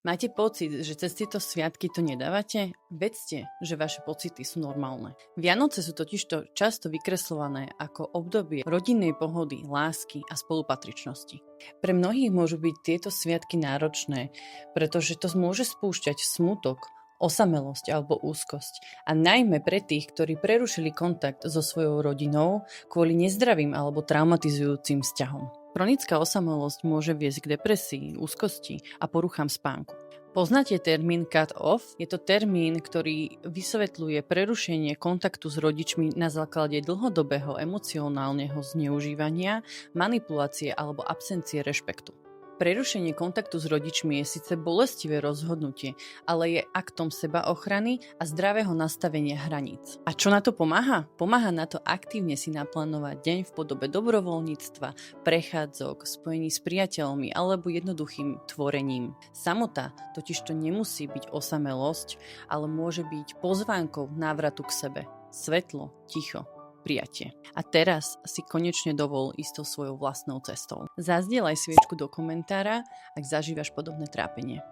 Máte pocit, že cez tieto sviatky to nedávate? Vedzte, že vaše pocity sú normálne. Vianoce sú totižto často vykreslované ako obdobie rodinnej pohody, lásky a spolupatričnosti. Pre mnohých môžu byť tieto sviatky náročné, pretože to môže spúšťať smutok, osamelosť alebo úzkosť. A najmä pre tých, ktorí prerušili kontakt so svojou rodinou kvôli nezdravým alebo traumatizujúcim vzťahom. Chronická osamelosť môže viesť k depresii, úzkosti a poruchám spánku. Poznáte termín cut off? Je to termín, ktorý vysvetľuje prerušenie kontaktu s rodičmi na základe dlhodobého emocionálneho zneužívania, manipulácie alebo absencie rešpektu. Prerušenie kontaktu s rodičmi je síce bolestivé rozhodnutie, ale je aktom sebaochrany a zdravého nastavenia hraníc. A čo na to pomáha? Pomáha na to aktívne si naplánovať deň v podobe dobrovoľníctva, prechádzok, spojení s priateľmi alebo jednoduchým tvorením. Samota totižto nemusí byť osamelosť, ale môže byť pozvánkou návratu k sebe. Svetlo, ticho, prijatie. A teraz si konečne dovol ísť svojou vlastnou cestou. Zazdieľaj sviečku do komentára, ak zažívaš podobné trápenie.